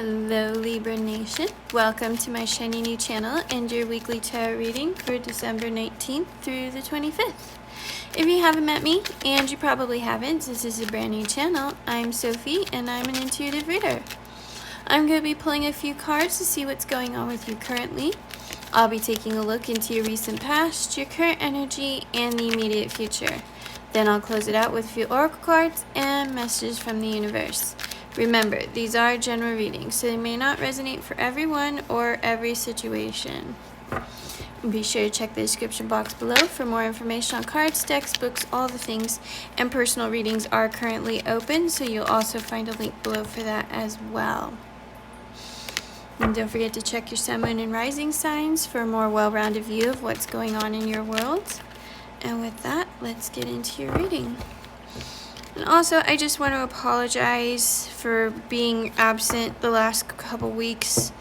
Hello Libra Nation, welcome to my shiny new channel and your weekly tarot reading for December 19th through the 25th. If you haven't met me, and you probably haven't, this is a brand new channel, I'm Sophie and I'm an intuitive reader. I'm going to be pulling a few cards to see what's going on with you currently. I'll be taking a look into your recent past, your current energy, and the immediate future. Then I'll close it out with a few oracle cards and messages from the universe. Remember, these are general readings, so they may not resonate for everyone or every situation. Be sure to check the description box below for more information on cards, decks, books, all the things, and personal readings are currently open, so you'll also find a link below for that as well. And don't forget to check your sun, moon, and rising signs for a more well-rounded view of what's going on in your world. And with that, let's get into your reading. And also, I just want to apologize for being absent the last couple weeks.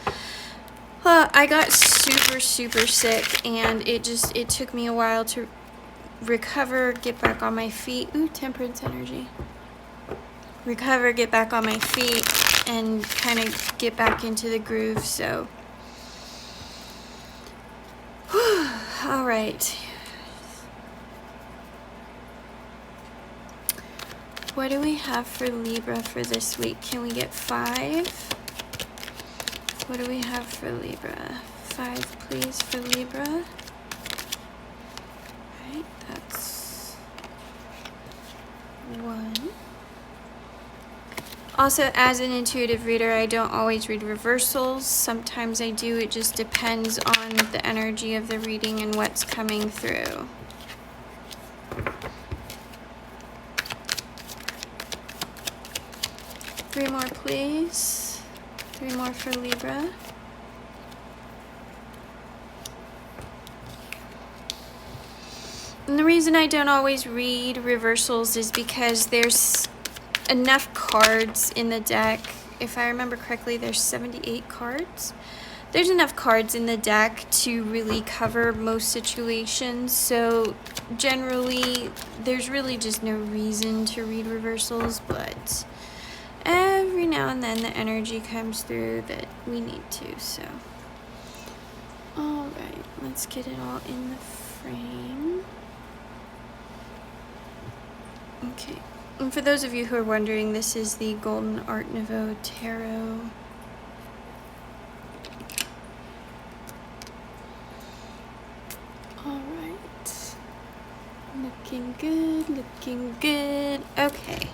I got super sick, and it took me a while to recover, get back on my feet. Ooh, temperance energy. Recover, get back on my feet, and kind of get back into the groove, so. All right. What do we have for Libra for this week? Can we get 5? What do we have for Libra? 5, please, for Libra. Right, that's 1. Also, as an intuitive reader, I don't always read reversals. Sometimes I do. It just depends on the energy of the reading and what's coming through. Three more, please. 3 more for Libra. And the reason I don't always read reversals is because there's enough cards in the deck. If I remember correctly, there's 78 cards. There's enough cards in the deck to really cover most situations, so generally there's really just no reason to read reversals, but every now and then the energy comes through that we need to, so. All right, let's get it all in the frame. Okay, and for those of you who are wondering, this is the Golden Art Nouveau Tarot. All right, looking good, looking good. Okay.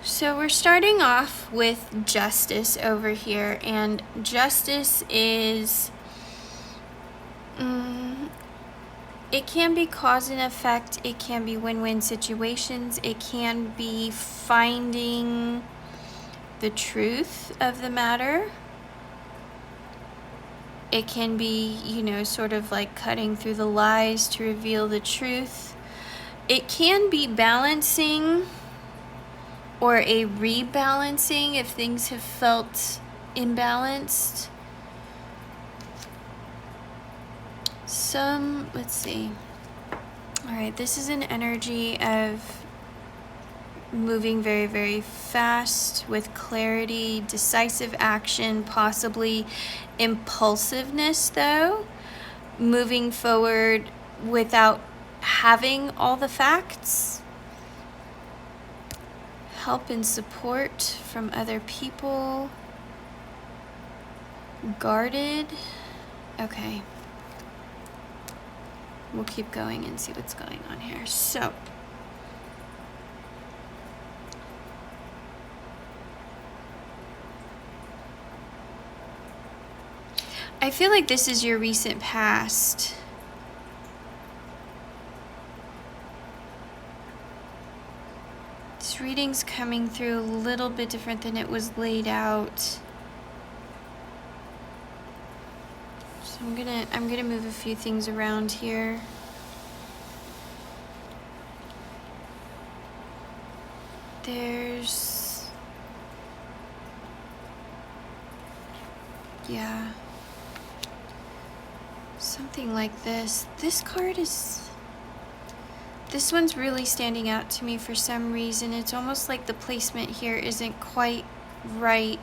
So we're starting off with Justice over here, and Justice is, it can be cause and effect, it can be win-win situations, it can be finding the truth of the matter, it can be, you know, sort of like cutting through the lies to reveal the truth, it can be balancing or a rebalancing if things have felt imbalanced. Let's see. All right, this is an energy of moving very fast with clarity, decisive action, possibly impulsiveness though, moving forward without having all the facts. Help and support from other people. Guarded. Okay. We'll keep going and see what's going on here. So. I feel like this is your recent past. This reading's coming through a little bit different than it was laid out. So I'm gonna move a few things around here. There's, yeah, something like this. This card is, this one's really standing out to me for some reason. It's almost like the placement here isn't quite right.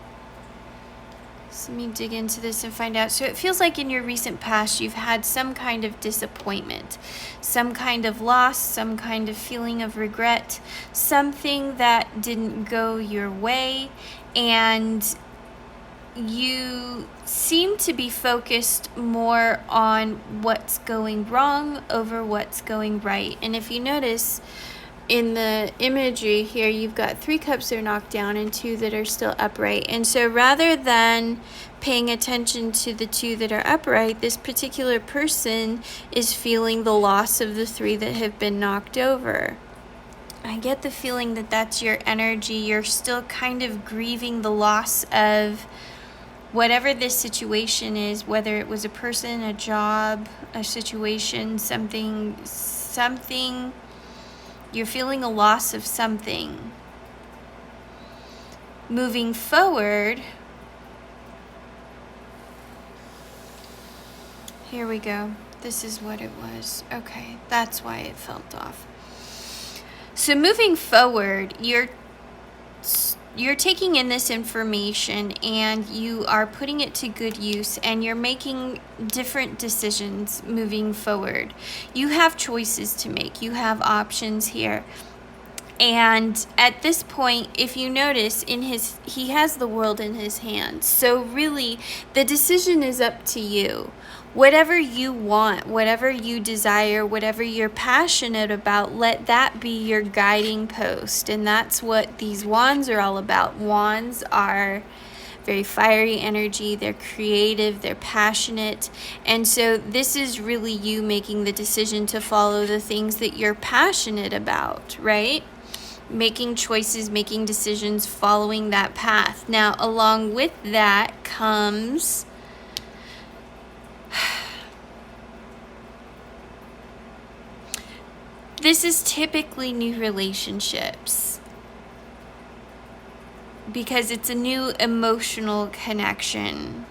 So let me dig into this and find out. So it feels like in your recent past, you've had some kind of disappointment, some kind of loss, some kind of feeling of regret, something that didn't go your way, and you seem to be focused more on what's going wrong over what's going right. And if you notice, in the imagery here, you've got 3 cups that are knocked down and 2 that are still upright. And so rather than paying attention to the 2 that are upright, this particular person is feeling the loss of the 3 that have been knocked over. I get the feeling that that's your energy. You're still kind of grieving the loss of whatever this situation is, whether it was a person, a job, a situation, something. You're feeling a loss of something. Moving forward, here we go. This is what it was. Okay, that's why it felt off. So moving forward, you're taking in this information and you are putting it to good use, and you're making different decisions moving forward. You have choices to make. You have options here. And at this point, if you notice, he has the world in his hands. So really, the decision is up to you. Whatever you want, whatever you desire, whatever you're passionate about, let that be your guiding post. And that's what these wands are all about. Wands are very fiery energy. They're creative. They're passionate. And so this is really you making the decision to follow the things that you're passionate about, right? Making choices, making decisions, following that path. Now, along with that comes this is typically new relationships, because it's a new emotional connection.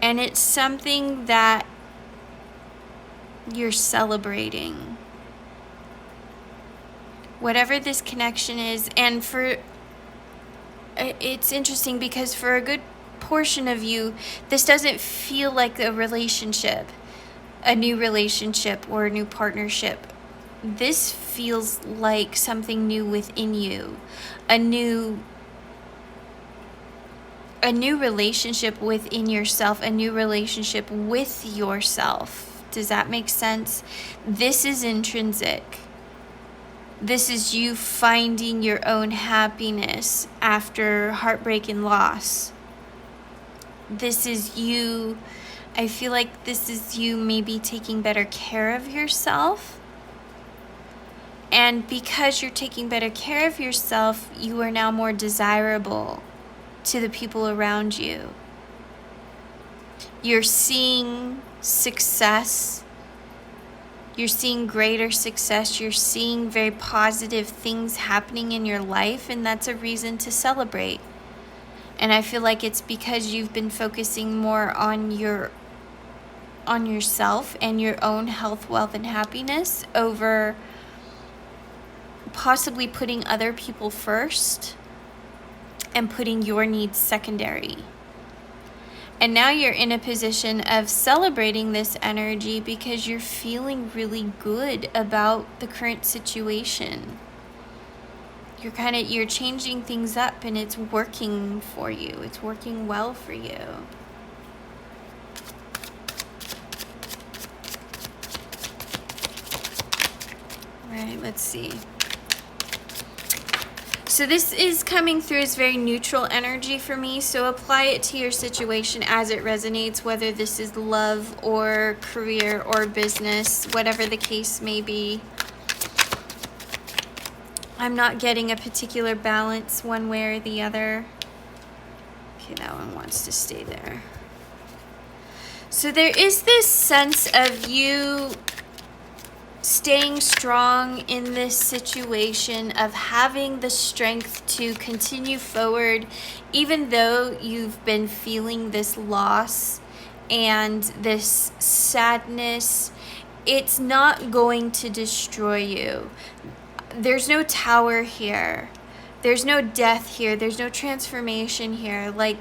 And it's something that you're celebrating. Whatever this connection is. And it's interesting because for a good portion of you, this doesn't feel like a relationship, a new relationship or a new partnership. This feels like something new within you, a new relationship within yourself, a new relationship with yourself. Does that make sense? This is intrinsic. This is you finding your own happiness after heartbreak and loss. This is you, I feel like this is you maybe taking better care of yourself. And because you're taking better care of yourself, you are now more desirable to the people around you. You're seeing success. You're seeing greater success. You're seeing very positive things happening in your life, and that's a reason to celebrate. And I feel like it's because you've been focusing more on yourself and your own health, wealth, and happiness over possibly putting other people first and putting your needs secondary. And now you're in a position of celebrating this energy because you're feeling really good about the current situation. You're changing things up, and it's working for you. It's working well for you. All right, let's see. So this is coming through as very neutral energy for me. So apply it to your situation as it resonates, whether this is love or career or business, whatever the case may be. I'm not getting a particular balance one way or the other. Okay, that one wants to stay there. So there is this sense of you staying strong in this situation, of having the strength to continue forward, even though you've been feeling this loss and this sadness. It's not going to destroy you. There's no tower here. There's no death here. There's no transformation here. Like,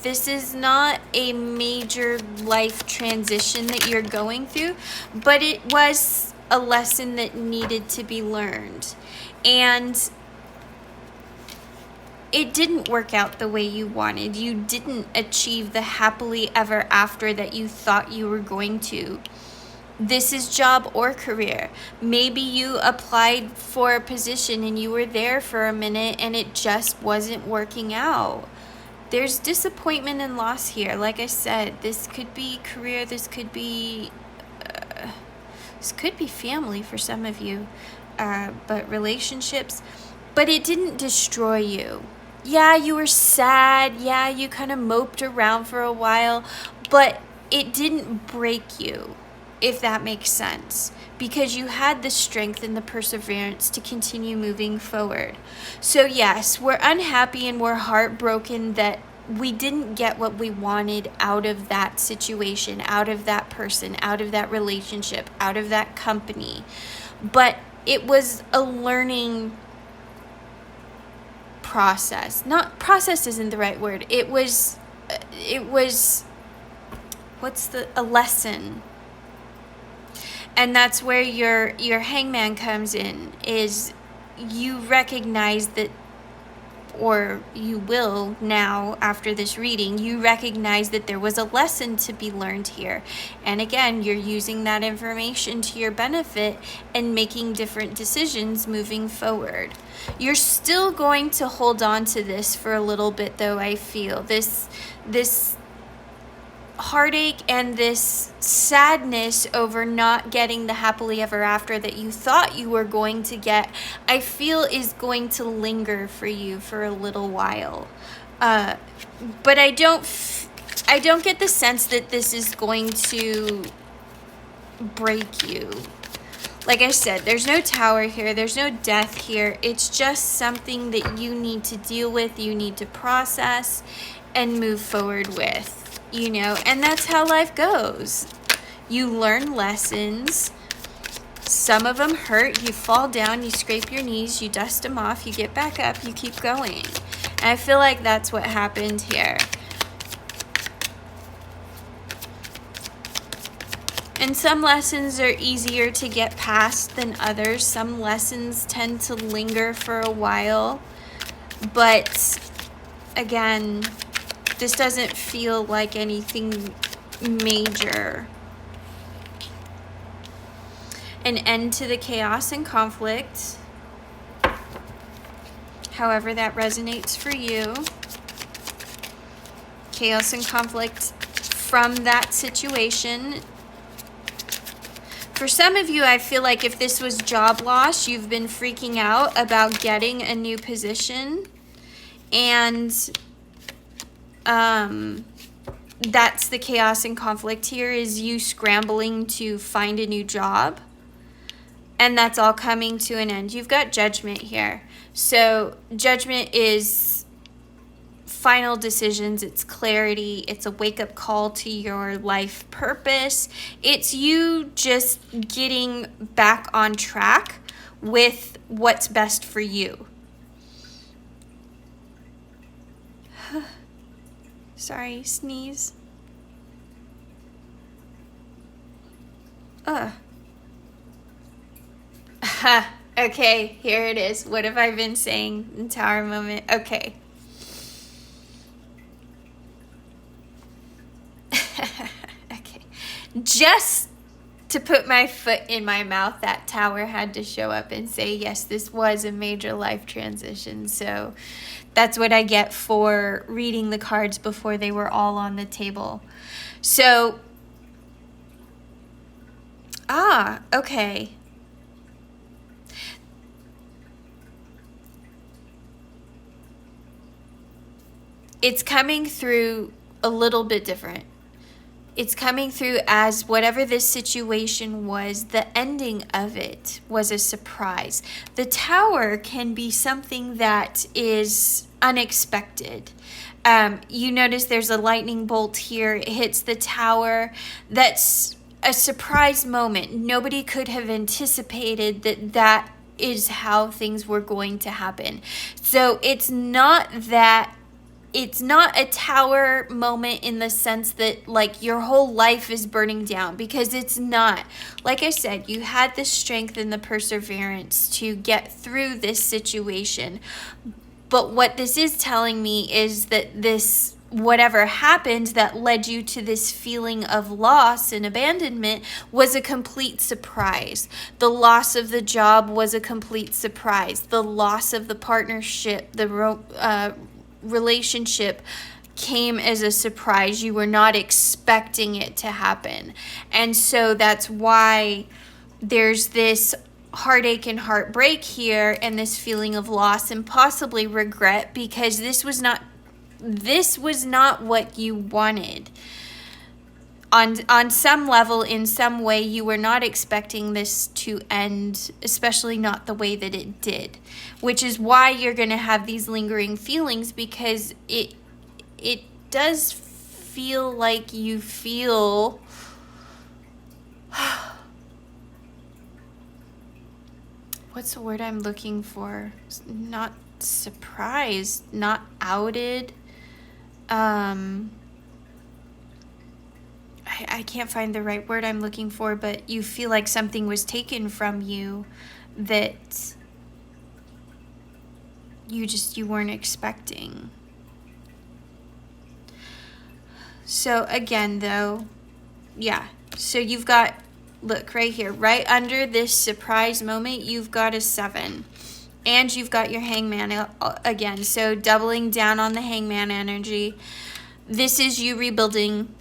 this is not a major life transition that you're going through, but it was a lesson that needed to be learned. And it didn't work out the way you wanted. You didn't achieve the happily ever after that you thought you were going to. This is job or career. Maybe you applied for a position and you were there for a minute and it just wasn't working out. There's disappointment and loss here. Like I said, this could be career, this could be family for some of you, but relationships. But it didn't destroy you. Yeah, you were sad. Yeah, you kind of moped around for a while, but it didn't break you, if that makes sense, because you had the strength and the perseverance to continue moving forward. So yes, we're unhappy and we're heartbroken that we didn't get what we wanted out of that situation, out of that person, out of that relationship, out of that company. But it was a learning process. Not process isn't the right word. It was a lesson. And that's where your hangman comes in, is you recognize that, or you will now after this reading, you recognize that there was a lesson to be learned here. And again, you're using that information to your benefit and making different decisions moving forward. You're still going to hold on to this for a little bit though, I feel. This heartache and this sadness over not getting the happily ever after that you thought you were going to get, I feel is going to linger for you for a little while. But I don't get the sense that this is going to break you. Like I said, there's no tower here, there's no death here. It's just something that you need to deal with, you need to process and move forward with. You know, and that's how life goes. You learn lessons. Some of them hurt. You fall down, you scrape your knees, you dust them off, you get back up, you keep going. And I feel like that's what happened here. And some lessons are easier to get past than others. Some lessons tend to linger for a while. But again, this doesn't feel like anything major. An end to the chaos and conflict, however that resonates for you. Chaos and conflict from that situation. For some of you, I feel like if this was job loss, you've been freaking out about getting a new position. And that's the chaos and conflict here, is you scrambling to find a new job. And that's all coming to an end. You've got judgment here. So judgment is final decisions. It's clarity. It's a wake-up call to your life purpose. It's you just getting back on track with what's best for you. Sorry, sneeze. Okay, here it is. What have I been saying in Tower Moment? Okay. Okay. Just to put my foot in my mouth, that tower had to show up and say, yes, this was a major life transition. So that's what I get for reading the cards before they were all on the table. So, okay. It's coming through a little bit different. It's coming through as whatever this situation was, the ending of it was a surprise. The tower can be something that is unexpected. You notice there's a lightning bolt here. It hits the tower. That's a surprise moment. Nobody could have anticipated that is how things were going to happen. So it's not a tower moment in the sense that like your whole life is burning down, because it's not. Like I said, you had the strength and the perseverance to get through this situation. But what this is telling me is that this, whatever happened that led you to this feeling of loss and abandonment, was a complete surprise. The loss of the job was a complete surprise. The loss of the partnership, the relationship, came as a surprise. You were not expecting it to happen. And so that's why there's this heartache and heartbreak here, and this feeling of loss and possibly regret, because this was not what you wanted. On some level, in some way, you were not expecting this to end, especially not the way that it did, which is why you're going to have these lingering feelings, because it does feel like you feel what's the word I'm looking for? Not surprised, not outed. I can't find the right word I'm looking for, but you feel like something was taken from you that you weren't expecting. So again, though, yeah. So you've got, look right here, right under this surprise moment, you've got a 7. And you've got your hangman again. So doubling down on the hangman energy. This is you rebuilding.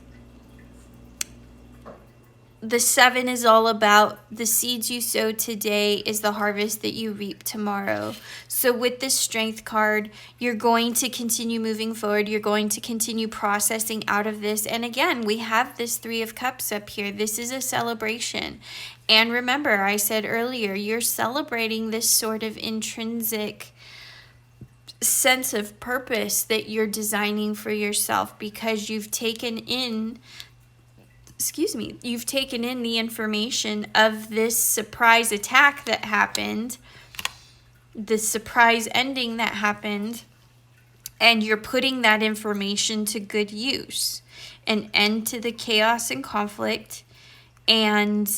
The 7 is all about the seeds you sow today is the harvest that you reap tomorrow. So with this strength card, you're going to continue moving forward. You're going to continue processing out of this. And again, we have this 3 of Cups up here. This is a celebration. And remember, I said earlier, you're celebrating this sort of intrinsic sense of purpose that you're designing for yourself, because you've taken in the information of this surprise attack that happened, the surprise ending that happened, and you're putting that information to good use. An end to the chaos and conflict, and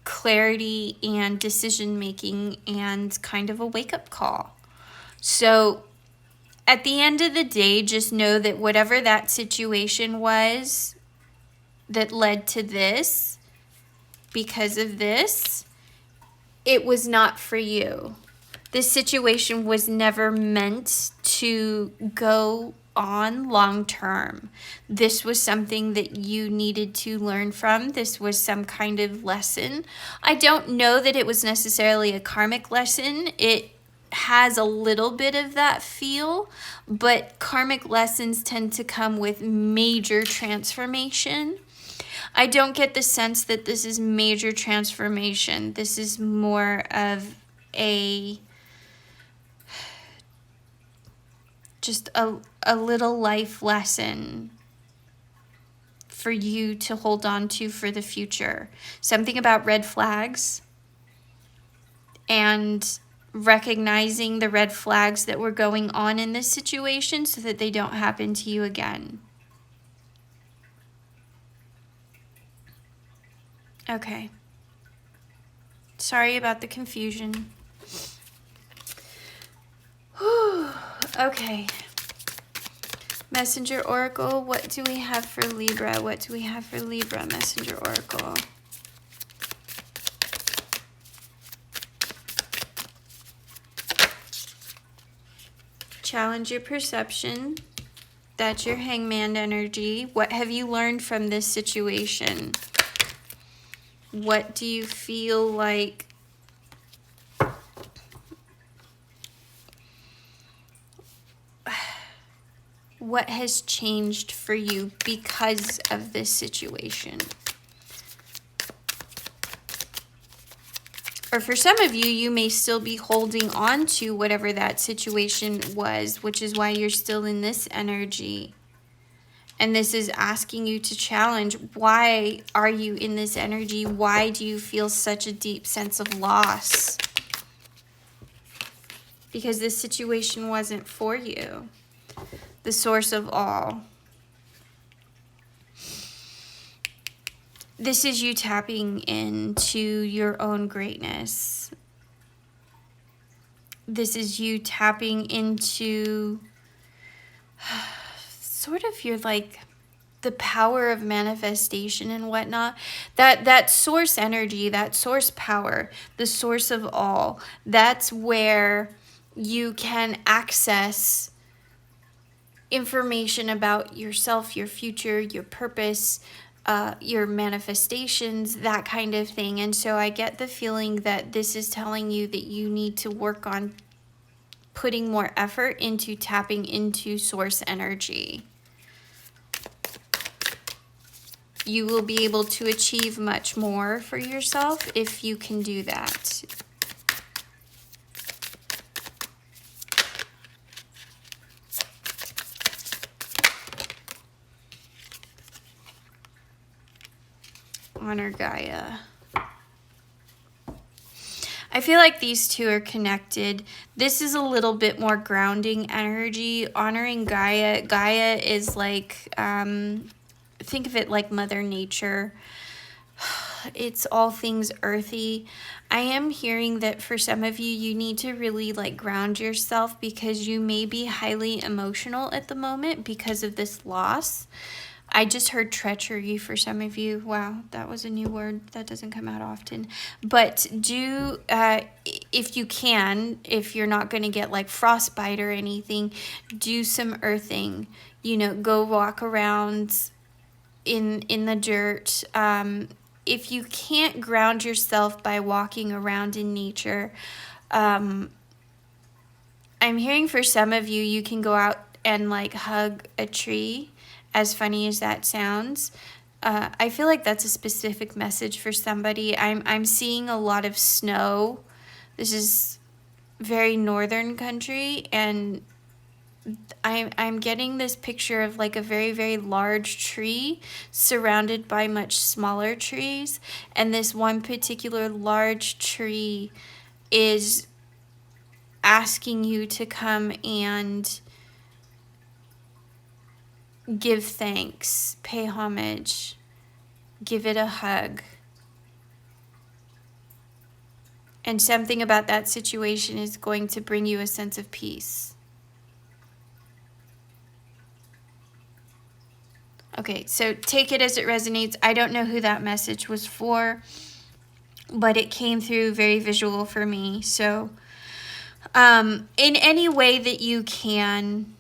clarity and decision making, and kind of a wake-up call. So at the end of the day, just know that whatever that situation was that led to this, because of this, it was not for you. This situation was never meant to go on long term. This was something that you needed to learn from. This was some kind of lesson. I don't know that it was necessarily a karmic lesson. It has a little bit of that feel, but karmic lessons tend to come with major transformation. I don't get the sense that this is major transformation. This is more of just a little life lesson for you to hold on to for the future. Something about red flags, and recognizing the red flags that were going on in this situation so that they don't happen to you again. Okay. Sorry about the confusion. Whew. Okay. Messenger Oracle, what do we have for Libra? What do we have for Libra, Messenger Oracle? Challenge your perception. That's your hangman energy. What have you learned from this situation? What do you feel like what has changed for you because of this situation? Or for some of you, you may still be holding on to whatever that situation was, which is why you're still in this energy. And this is asking you to challenge, why are you in this energy? Why do you feel such a deep sense of loss? because this situation wasn't for you. The source of all. This is you tapping into your own greatness. This is you tapping into sort of your like the power of manifestation and whatnot. That source energy, that source power, the source of all, that's where you can access information about yourself, your future, your purpose, your manifestations, that kind of thing. And so I get the feeling that this is telling you that you need to work on putting more effort into tapping into source energy. You will be able to achieve much more for yourself if you can do that. Honor Gaia. I feel like these two are connected. This is a little bit more grounding energy. Honoring Gaia. Gaia is like, think of it like Mother Nature. It's all things earthy. I am hearing that for some of you, you need to really like ground yourself because you may be highly emotional at the moment because of this loss. I just heard treachery for some of you. Wow, that was a new word. That doesn't come out often. But do, if you can, if you're not going to get like frostbite or anything, do some earthing. You know, go walk around in the dirt. If you can't ground yourself by walking around in nature, I'm hearing for some of you, you can go out and like hug a tree. As funny as that sounds, I feel like that's a specific message for somebody. I'm seeing a lot of snow. This is very northern country, and I'm getting this picture of like a very, very large tree surrounded by much smaller trees, and this one particular large tree is asking you to come and give thanks, pay homage, give it a hug. And something about that situation is going to bring you a sense of peace. Okay, so take it as it resonates. I don't know who that message was for, but it came through very visual for me. So in any way that you can,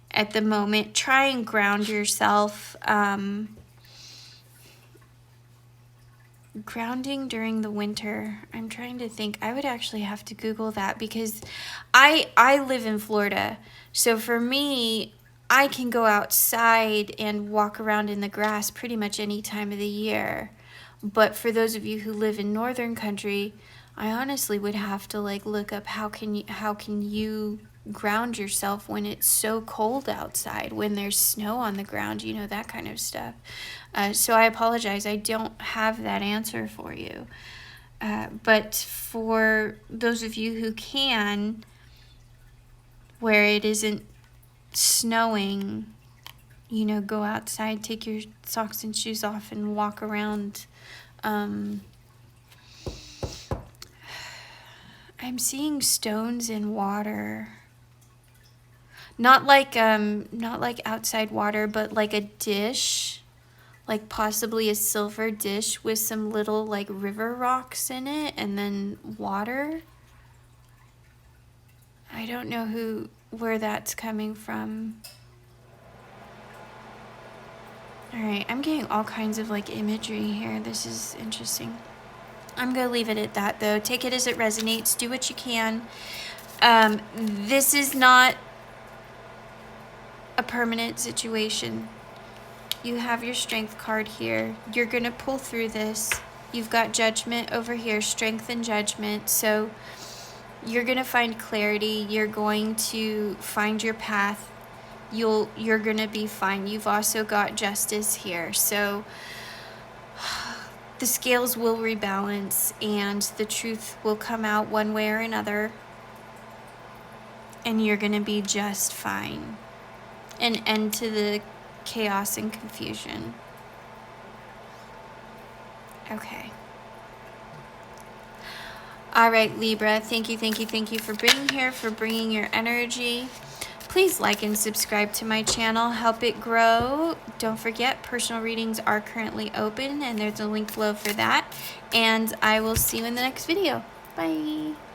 at the moment, try and ground yourself. Grounding during the winter. I'm trying to think. I would actually have to Google that because I live in Florida. So for me, I can go outside and walk around in the grass pretty much any time of the year. But for those of you who live in northern country, I honestly would have to like look up how can you ground yourself when it's so cold outside, when there's snow on the ground, you know, that kind of stuff. So I apologize, I don't have that answer for you. But for those of you who can, where it isn't snowing, you know, go outside, take your socks and shoes off and walk around. I'm seeing stones in water. Not like outside water, but like a dish, like possibly a silver dish with some little like river rocks in it and then water. I don't know where that's coming from. All right, I'm getting all kinds of like imagery here. This is interesting. I'm going to leave it at that though. Take it as it resonates. Do what you can. This is not a permanent situation. You have your strength card here. You're going to pull through this. You've got judgment over here, strength and judgment. So you're going to find clarity. You're going to find your path. You're going to be fine. You've also got justice here. So the scales will rebalance and the truth will come out one way or another. and you're going to be just fine. An end to the chaos and confusion. Okay. All right, Libra, thank you for being here, for bringing your energy. Please like and subscribe to my channel, help it grow. Don't forget, personal readings are currently open, and there's a link below for that. And I will see you in the next video. Bye.